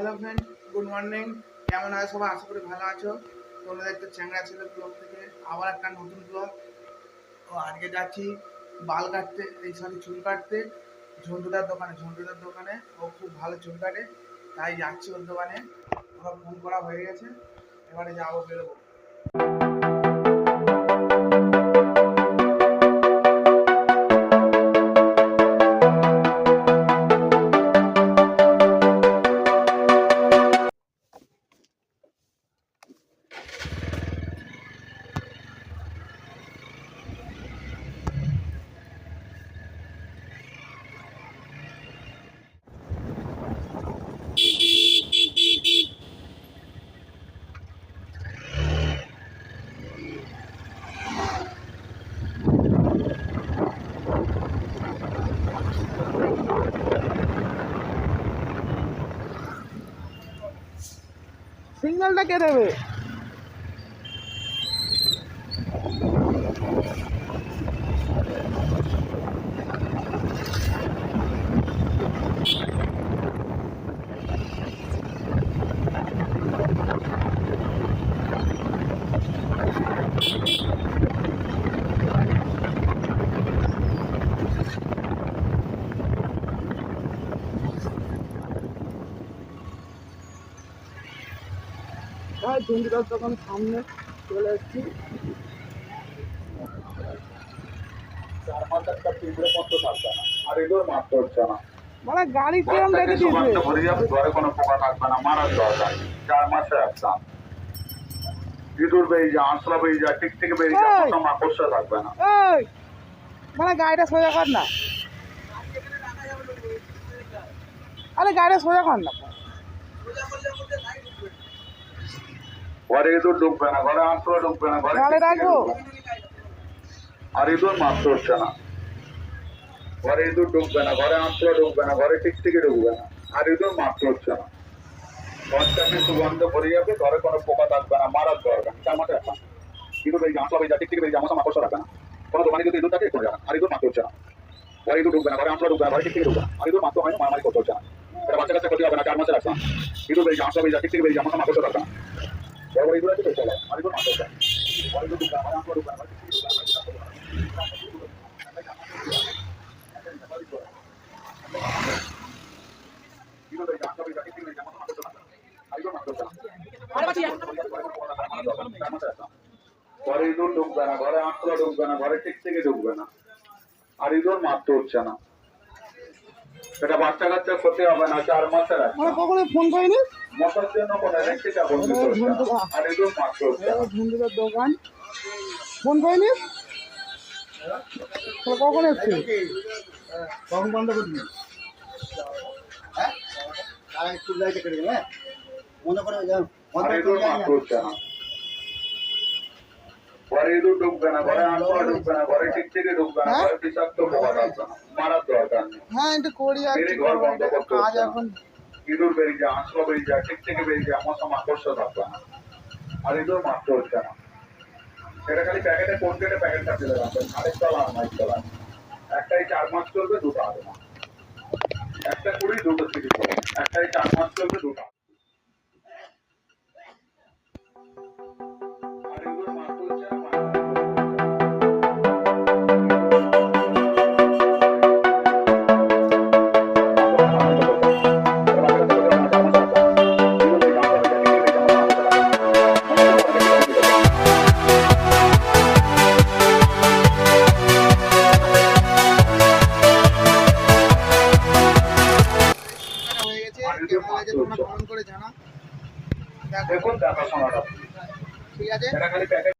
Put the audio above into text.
Hello friend, good morning. কেমন আছো সবাই? আশা করি ভালো আছো। তোমরা দেখতে চ্যাংড়া ছেলে ব্লগ থেকে আবার একটা নতুন ব্লগ। তো আজকে যাচ্ছি বাল কাটতে, চুল কাটতে ঝন্টুদার দোকানে। ও খুব ভালো চুল কাটে, তাই যাচ্ছি ওর দোকানে। আমার ফোন করা হয়ে গেছে, এবারে যাবো, বেরোবো। সিগন্যালটা কে দেবে? ঝুমকিদার দোকান সামনে চলে এসেছি। মানে গাড়ি কিরম দেখে দিয়েছে, ঘরে কোনো পোকা থাকবে না, মারার দরকার 4 মাসে একটা ইঁদুর বেরিয়ে যায়, আঁশলা বেরিয়ে যায়, টিকটিকি বেরিয়ে যায়, কোনো মাকড়সা থাকবে না। মানে গাড়িটা সোজা কর না, আরে গাড়িটা সোজা কর না। ঘরে ইঁদুর ঢুকবে না, ঘরে আঁশলা ঢুকবে না, ঘরে রাখবো। আর ইঁদুর মারতে হচ্ছে না, ঘরে ইঁদুর ঢুকবে না, ঘরে আঁশলা ঢুকবে না, ঘরে টিকটিকি ঢুকবে না, আর ইঁদুর মারতে হচ্ছে না। ঘরটাকে সুগন্ধ ভরে যাবে, ঘরে কোনো পোকা থাকবে না, মারার দরকার 4 মাসে একটা ইঁদুর বেরিয়ে যায়, আঁশলা বেরিয়ে যায়, টিকটিকি বেরিয়ে যায়, মশা মাকড়সা থাকবে না। কোনো দোকানে যদি ইঁদুর থাকে একটু যাবে, আর ইঁদুর মারতে হচ্ছে না। ঘরে ইঁদুর ঢুকবে না, ঘরে আঁশলা ঢুকবে না, ঘরে টিকটিকি ঢুকবে না, আর ইঁদুর মারতে হয় না, মারামারি করতে হচ্ছে না। এটা বাচ্চা কাচ্চা ক্ষতি হবে না, 4 মাসের একটা ইঁদুর বেরিয়ে যায়, আঁশলা বেরিয়ে যায়, টিকটিকি বেরিয়ে যায়, মশা মাকড়সা থাকবে না। বড় বড় ইঁদুর আছে তো চলে, আর ইঁদুর মারতে হচ্ছে না। ঘরে ইঁদুর ঢুকবে না, ঘরে আঁশলা ঢুকবে না, ঘরে টিকটিকি ঢুকবে না, ঘরে ইঁদুর ঢুকবে না, ঘরে আঁশলা ঢুকবে না, ঘরে টিকটিকি ঢুকবে না, আর ইঁদুর মারতে হচ্ছে না। এটা বাচ্চা কাচ্চা ক্ষতি হবে না, 4 মাসের কখনো ফোন করিনি। মশার জন্য কোনো ইলেকট্রিক আর ইঁদুর মারতে হচ্ছে না। ঝুমকিদার দোকান ফোন করিনি, কখন এসছে? কখন বন্ধ করবি? ঘরে ইঁদুর ঢুকবে না, ঘরে আঁশলা ঢুকবে না, ঘরে টিকটিকি ঢুকবে না, ঘরে বিষাক্ত পোকা থাকবে না, মারার দরকার নেই। হ্যাঁ, এটা করি আর কি ঘর করবো, বন্ধ করতে কাজ হচ্ছে না। এখন। ইঁদুর বেরিয়ে যায়, আঁশলা বেরিয়ে যায়, টিকটিকি বেরিয়ে যায়, মশা মাকড়সা থাকবে না, আর ইঁদুর মারতে হচ্ছে না। সেটা খালি প্যাকেটে কোন কেটে প্যাকেটটা ফেলে রাখবেন, আরেক তলা আর মাইক তলা। একটাই 4 মাস চলবে, দুটো হবে না। একটা 20, দুটো 30 হবে। একটাই 4 মাস চলবে, দুটো। আর ইঁদুর মারতে হচ্ছে না, ফোন করে জানা। দেখুন দেখাশোনাটা ঠিক আছে। এটা খালি প্যাকেট